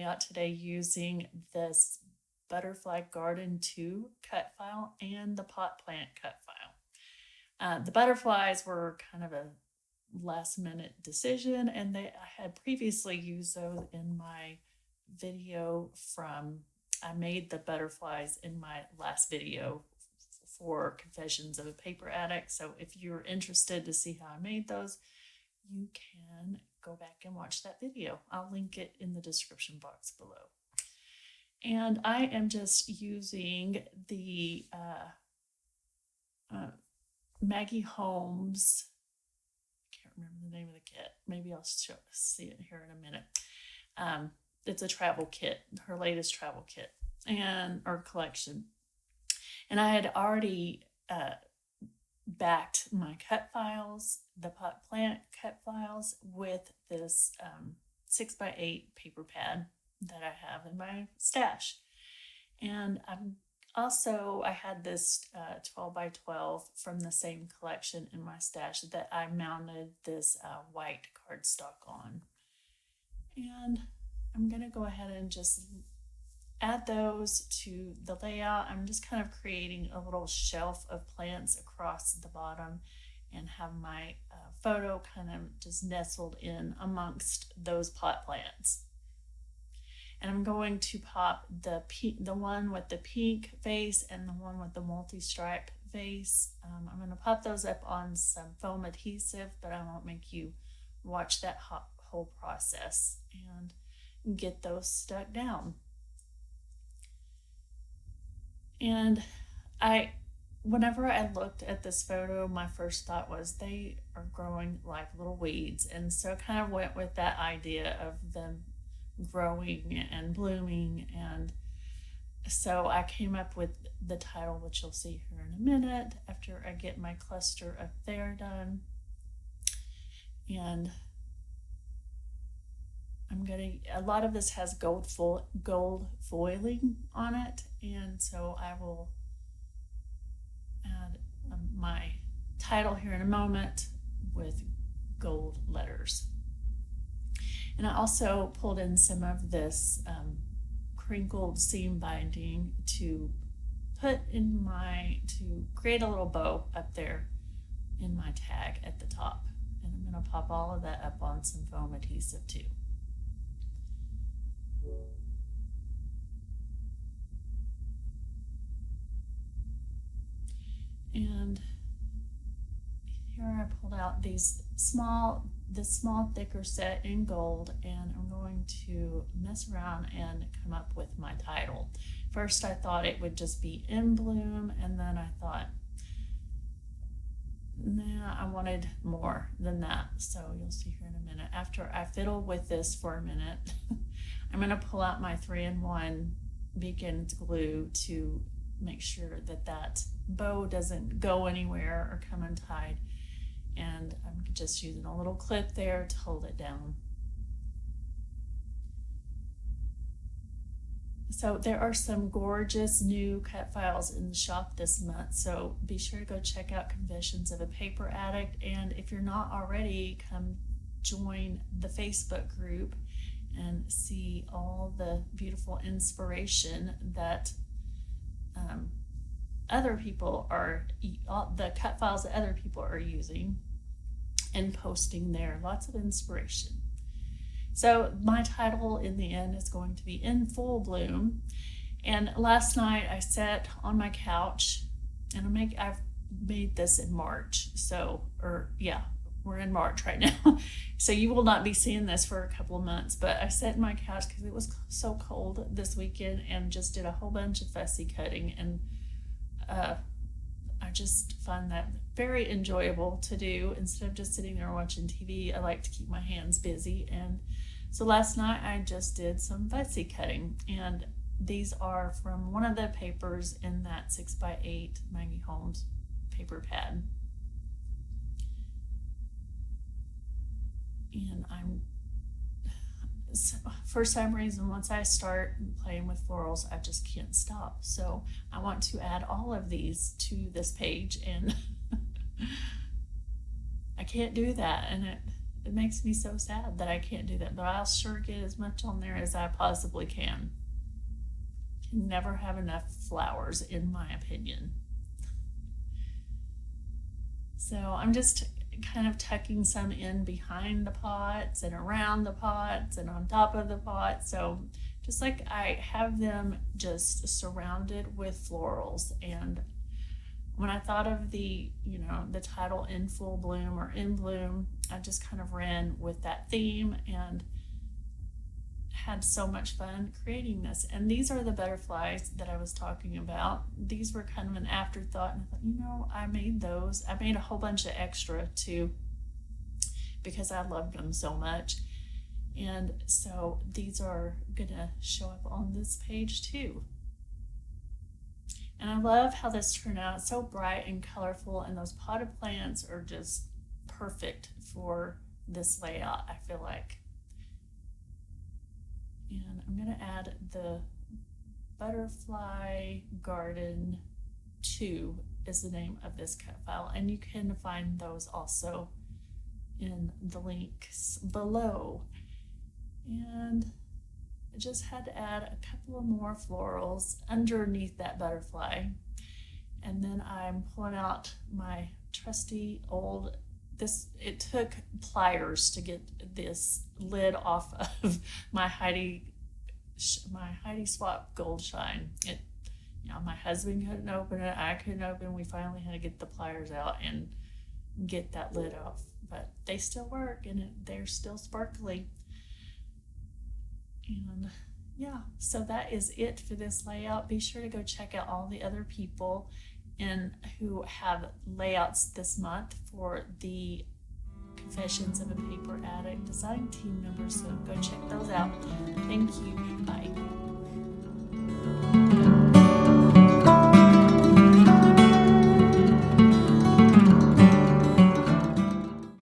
layout today using this Butterfly Garden 2 cut file and the pot plant cut file. The butterflies were kind of a last minute decision, and I had previously used those in my video I made the butterflies in my last video for Confessions of a Paper Addict. So if you're interested to see how I made those, you can go back and watch that video. I'll link it in the description box below. And I am just using the Maggie Holmes, I can't remember the name of the kit. Maybe I'll see it here in a minute. It's a travel kit, her latest travel kit or collection. And I had already backed my cut files, the pot plant cut files, with this 6x8 paper pad that I have in my stash. And I had this 12x12 from the same collection in my stash that I mounted this white cardstock on. And I'm going to go ahead and just add those to the layout. I'm just kind of creating a little shelf of plants across the bottom and have my photo kind of just nestled in amongst those pot plants. And I'm going to pop the one with the pink vase and the one with the multi-stripe vase. I'm going to pop those up on some foam adhesive, but I won't make you watch that whole process, and get those stuck down. And whenever I looked at this photo, my first thought was they are growing like little weeds. And so I kind of went with that idea of them growing and blooming. And so I came up with the title, which you'll see here in a minute after I get my cluster up there done. And a lot of this has gold foiling on it, and so I will add my title here in a moment with gold letters. And I also pulled in some of this crinkled seam binding to create a little bow up there in my tag at the top. And I'm going to pop all of that up on some foam adhesive too. And here I pulled out this small thicker set in gold, and I'm going to mess around and come up with my title. First I thought it would just be In Bloom, and then I thought, nah, I wanted more than that. So you'll see here in a minute. After I fiddle with this for a minute, I'm going to pull out my 3-in-1 Beacon glue to make sure that bow doesn't go anywhere or come untied. And I'm just using a little clip there to hold it down. So there are some gorgeous new cut files in the shop this month, so be sure to go check out Confessions of a Paper Addict. And if you're not already, come join the Facebook group and see all the beautiful inspiration that the cut files that other people are using and posting there. Lots of inspiration. So my title in the end is going to be In Full Bloom. And last night I sat on my couch, and I've made this in March. We're in March right now. So you will not be seeing this for a couple of months, but I sat in my couch because it was so cold this weekend and just did a whole bunch of fussy cutting. And I just find that very enjoyable to do. Instead of just sitting there watching TV, I like to keep my hands busy. And so last night I just did some fussy cutting, and these are from one of the papers in that 6x8 Maggie Holmes paper pad. And for some reason, once I start playing with florals, I just can't stop. So I want to add all of these to this page, and I can't do that. And it makes me so sad that I can't do that, but I'll sure get as much on there as I possibly can. Can never have enough flowers, in my opinion. So I'm just kind of tucking some in behind the pots and around the pots and on top of the pots. So just like I have them just surrounded with florals. And when I thought of the, the title In Full Bloom or In Bloom, I just kind of ran with that theme and had so much fun creating this. And these are the butterflies that I was talking about. These were kind of an afterthought, and I thought, I made those. I made a whole bunch of extra too because I loved them so much. And so these are gonna show up on this page too. And I love how this turned out. It's so bright and colorful, and those potted plants are just perfect for this layout, I feel like. And I'm gonna add the Butterfly Garden 2 is the name of this cut file, and you can find those also in the links below. And I just had to add a couple of more florals underneath that butterfly. And then I'm pulling out my trusty old, it took pliers to get this lid off of my Heidi Swap Gold Shine. My husband couldn't open it, I couldn't open. We finally had to get the pliers out and get that lid off, but they still work, and they're still sparkly. And yeah, so that is it for this layout. Be sure to go check out all the other people who have layouts this month for the Confessions of a Paper Addict design team members. So go check those out. Thank you.